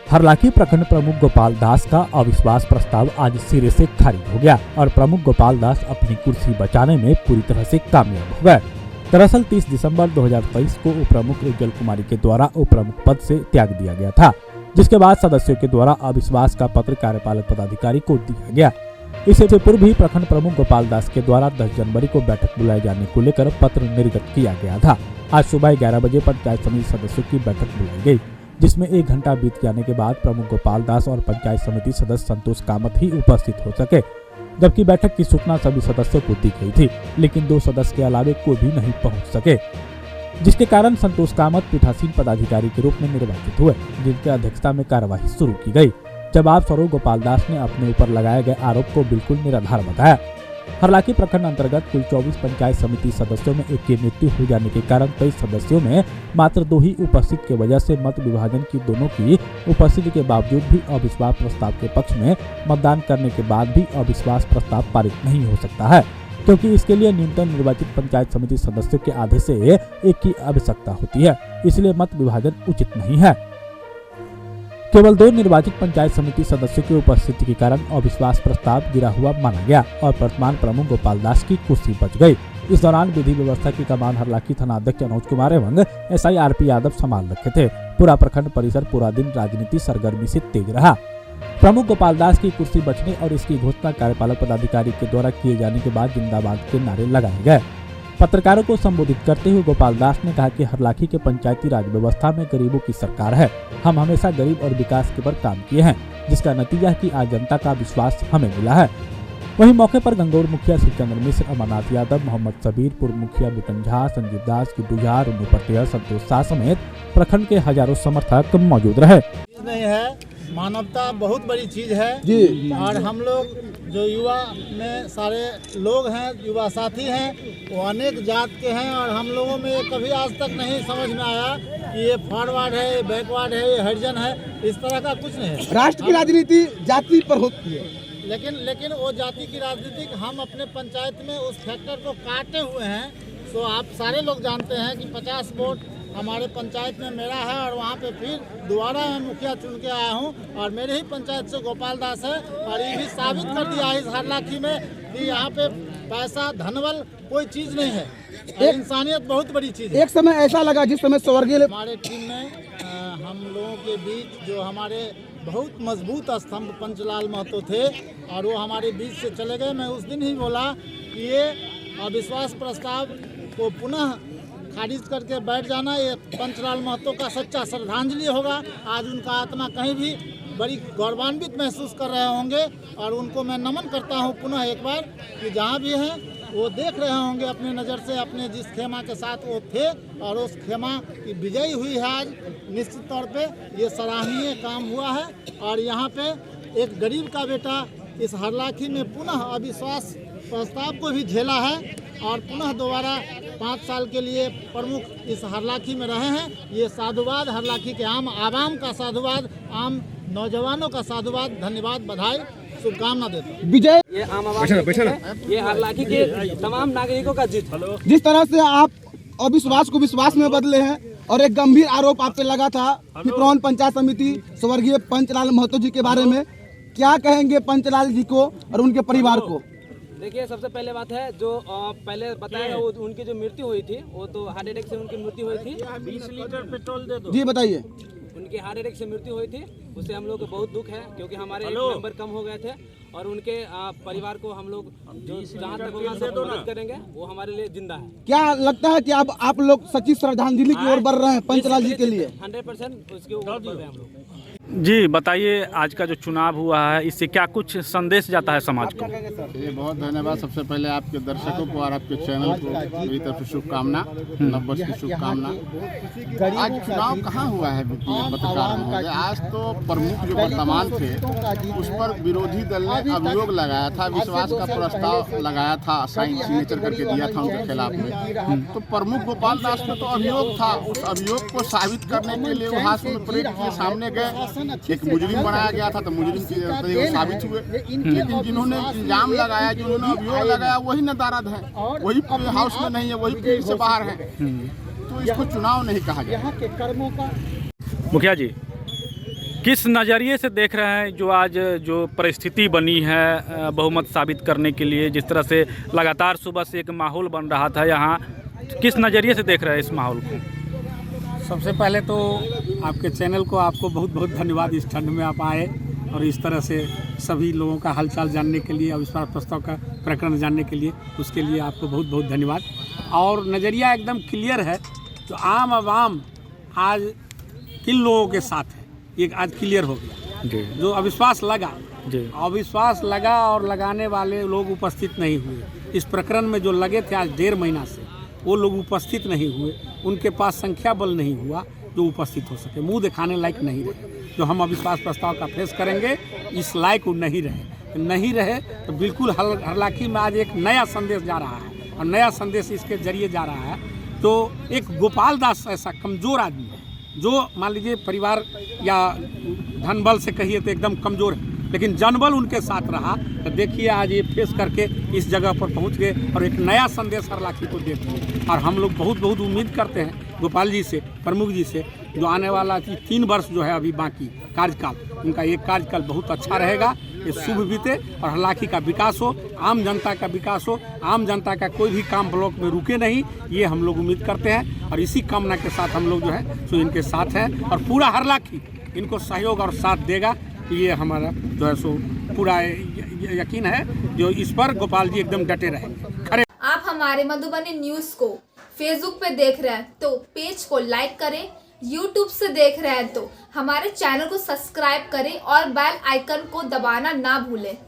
हरलाखी प्रखंड प्रमुख गोपाल दास का अविश्वास प्रस्ताव आज सिरे से खारिज हो गया और प्रमुख गोपाल दास अपनी कुर्सी बचाने में पूरी तरह से कामयाब हो गए। दरअसल 30 दिसंबर 2023 को उप प्रमुख उज्जवल कुमारी के द्वारा उप प्रमुख पद से त्याग दिया गया था, जिसके बाद सदस्यों के द्वारा अविश्वास का पत्र कार्यपालक पदाधिकारी को दिया गया। इससे पूर्व भी प्रखंड प्रमुख गोपाल दास के द्वारा 10 जनवरी को बैठक बुलाए जाने को लेकर पत्र निर्गत किया गया था। आज सुबह 11 बजे पंचायत समिति सदस्यों की बैठक बुलाई गई, जिसमें 1 घंटा बीत जाने के बाद प्रमुख गोपाल दास और पंचायत समिति सदस्य संतोष कामत ही उपस्थित हो सके, जबकि बैठक की सूचना सभी सदस्यों को दी गई थी, लेकिन 2 सदस्य के अलावे कोई भी नहीं पहुंच सके, जिसके कारण संतोष कामत पीठासीन पदाधिकारी के रूप में निर्वाचित हुए, जिनकी अध्यक्षता में कार्यवाही शुरू की गई। जवाब स्वरूप गोपाल दास ने अपने ऊपर लगाए गए आरोप को बिल्कुल निराधार बताया। हरलाखी प्रखंड अंतर्गत कुल 24 पंचायत समिति सदस्यों में एक की मृत्यु हो जाने के कारण 23 सदस्यों में मात्र 2 ही उपस्थित के वजह से मत विभाजन की दोनों की उपस्थिति के बावजूद भी अविश्वास प्रस्ताव के पक्ष में मतदान करने के बाद भी अविश्वास प्रस्ताव पारित नहीं हो सकता है, क्योंकि इसके लिए न्यूनतम निर्वाचित पंचायत समिति सदस्यों के आधे से 1 की आवश्यकता होती है, इसलिए मत विभाजन उचित नहीं है। केवल 2 निर्वाचित पंचायत समिति सदस्यों की उपस्थिति के कारण अविश्वास प्रस्ताव गिरा हुआ माना गया और वर्तमान प्रमुख गोपाल दास की कुर्सी बच गई। इस दौरान विधि व्यवस्था की कमान हरलाखी थाना अध्यक्ष अनुज कुमार एवं एसआई आरपी यादव संभाल रखे थे। पूरा प्रखंड परिसर पूरा दिन राजनीति सरगर्मी से तेज रहा। प्रमुख गोपाल दास की कुर्सी बचने और इसकी घोषणा कार्यपालक पदाधिकारी के द्वारा किए जाने के बाद जिंदाबाद के नारे लगाए गए। पत्रकारों को संबोधित करते हुए गोपाल दास ने कहा कि हरलाखी के पंचायती राज व्यवस्था में गरीबों की सरकार है। हम हमेशा गरीब और विकास के पर काम किए हैं, जिसका नतीजा है कि आज जनता का विश्वास हमें मिला है। वहीं मौके पर गंगौर मुखिया श्रीचंद्र मिश्र, अमरनाथ यादव, मोहम्मद सबीर, पूर्व मुखिया बुटन झा, संजीव दास, गुड्डू झा, रुनु पटेल, संतोष शाह समेत प्रखंड के हजारों समर्थक मौजूद रहे। नहीं है, मानवता बहुत बड़ी चीज है जी। और हम लोग जो युवा में सारे लोग हैं, युवा साथी हैं, वो अनेक जात के हैं और हम लोगों में कभी आज तक नहीं समझ में आया कि ये फॉरवर्ड है, ये बैकवर्ड है, ये हरिजन है, इस तरह का कुछ नहीं है। राष्ट्र की राजनीति जाति पर होती है, लेकिन वो जाति की राजनीति हम अपने पंचायत में उस फैक्टर को काटे हुए हैं। तो आप सारे लोग जानते हैं कि 50 वोट हमारे पंचायत में मेरा है और वहाँ पे फिर दोबारा मैं मुखिया चुन के आया हूँ और मेरे ही पंचायत से गोपाल दास है और ये भी साबित कर दिया इस हरलाखी में कि यहाँ पे पैसा धनबल कोई चीज़ नहीं है, इंसानियत बहुत बड़ी चीज़ है। एक समय ऐसा लगा जिस समय स्वर्गीय हमारे टीम में हम लोगों के बीच जो हमारे बहुत मजबूत स्तंभ पंचलाल महतो थे और वो हमारे बीच से चले गए। मैं उस दिन ही बोला कि ये अविश्वास प्रस्ताव को पुनः खारिज करके बैठ जाना, ये पंचलाल महतो का सच्चा श्रद्धांजलि होगा। आज उनका आत्मा कहीं भी बड़ी गौरवान्वित महसूस कर रहे होंगे और उनको मैं नमन करता हूं पुनः एक बार कि जहां भी हैं वो देख रहे होंगे अपने नज़र से अपने जिस खेमा के साथ वो थे और उस खेमा की विजयी हुई है। आज निश्चित तौर पे ये सराहनीय काम हुआ है और यहाँ पे एक गरीब का बेटा इस हरलाखी में पुनः अविश्वास प्रस्ताव को भी झेला है और पुनः दोबारा 5 साल के लिए प्रमुख इस हरलाखी में रहे हैं। ये साधुवाद हरलाखी के आम आवाम का साधुवाद, आम नौजवानों का साधुवाद, धन्यवाद, बधाई, शुभकामना देता हूँ। विजय ये आम आवाम ये हरलाखी के तमाम नागरिकों का जीत। जिस तरह से आप अविश्वास को विश्वास में बदले हैं और एक गंभीर आरोप आप पे लगा था पिपरौन पंचायत समिति स्वर्गीय पंचलाल महतो जी के बारे में, क्या कहेंगे पंचलाल जी को और उनके परिवार को? देखिए, सबसे पहले बात है जो पहले बताया वो उनकी जो मृत्यु हुई थी वो तो हार्ट अटैक से उनकी मृत्यु हुई थी। 20 लीटर पेट्रोल दे दो। जी बताइए। उनकी हार्ट अटैक से मृत्यु हुई थी, उससे हम लोग को बहुत दुख है क्योंकि हमारे एक मेंबर कम हो गए थे और उनके परिवार को हम लोग जो जहाँ तक होगा सब मदद करेंगे, वो हमारे लिए जिंदा है। क्या लगता है कि अब आप लोग सच्ची श्रद्धांजलि की ओर बढ़ रहे हैं पंचलाल जी के लिए? 100% उसके ऊपर बढ़ रहे हैं हम लोग। जी बताइए, आज का जो चुनाव हुआ है इससे क्या कुछ संदेश जाता है समाज को? ये बहुत धन्यवाद सबसे पहले आपके दर्शकों को और आपके चैनल को मेरी तरफ से शुभकामना, नववर्ष की शुभकामना। आज चुनाव कहाँ हुआ है पत्रकार महोदय? आज तो प्रमुख जो वर्तमान थे उस पर विरोधी दल ने अभियोग लगाया था, विश्वास का प्रस्ताव लगाया था, साइन सिग्नेचर करके दिया था उनके खिलाफ में। तो प्रमुख गोपाल दास पे तो अभियोग था, उस अभियोग को साबित करने के लिए वो हाथ में परेड के सामने गए। एक मुजरिम बनाया गया था तो मुजरिम की साबित हुए, लेकिन जिन्होंने इल्जाम लगाया, जिन्होंने अभियोग लगाया वही नदारद है, वही हाउस में नहीं है, वही पुलिस से बाहर है, तो इसको चुनाव नहीं कहा गया। मुखिया जी, किस नज़रिए से देख रहे हैं जो आज जो परिस्थिति बनी है बहुमत साबित करने के लिए, जिस तरह से लगातार सुबह से एक माहौल बन रहा था यहाँ, किस नज़रिए से देख रहे हैं इस माहौल को? सबसे पहले तो आपके चैनल को आपको बहुत बहुत धन्यवाद। इस ठंड में आप आए और इस तरह से सभी लोगों का हालचाल जानने के लिए, अविश्वास प्रस्ताव का प्रकरण जानने के लिए, उसके लिए आपको बहुत बहुत धन्यवाद। और नज़रिया एकदम क्लियर है, जो आम आवाम आज किन लोगों के साथ है ये आज क्लियर हो गया। जी। जो अविश्वास लगा, जी। अविश्वास लगा और लगाने वाले लोग उपस्थित नहीं हुए। इस प्रकरण में जो लगे थे आज 1.5 महीना से, वो लोग उपस्थित नहीं हुए। उनके पास संख्या बल नहीं हुआ जो उपस्थित हो सके, मुंह दिखाने लायक नहीं रहे। जो हम अविश्वास प्रस्ताव का फेस करेंगे इस लायक वो नहीं रहे तो बिल्कुल हरलाखी में आज एक नया संदेश जा रहा है, और नया संदेश इसके जरिए जा रहा है। तो एक गोपाल दास ऐसा कमज़ोर आदमी है जो मान लीजिए परिवार या धन बल से कहिए तो एकदम कमज़ोर है, लेकिन जनबल उनके साथ रहा। तो देखिए आज ये फेस करके इस जगह पर पहुंच गए और एक नया संदेश हरलाखी को देते हैं। और हम लोग बहुत बहुत उम्मीद करते हैं गोपाल जी से, प्रमुख जी से, जो आने वाला 3 वर्ष जो है अभी बाकी कार्यकाल, उनका एक कार्यकाल बहुत अच्छा रहेगा, ये शुभ बीते और हरलाखी का विकास हो, आम जनता का विकास हो, आम जनता का कोई भी काम ब्लॉक में रुके नहीं, ये हम लोग उम्मीद करते हैं। और इसी कामना के साथ हम लोग जो है सो इनके साथ हैं और पूरा हरलाखी इनको सहयोग और साथ देगा। ये हमारा जो है सो पूरा यकीन है, जो इस पर गोपाल जी एकदम डटे रहेंगे, खड़े। आप हमारे मधुबनी न्यूज़ को फेसबुक पे देख रहे हैं तो पेज को लाइक करें, यूट्यूब से देख रहे हैं तो हमारे चैनल को सब्सक्राइब करें और बेल आइकन को दबाना ना भूलें।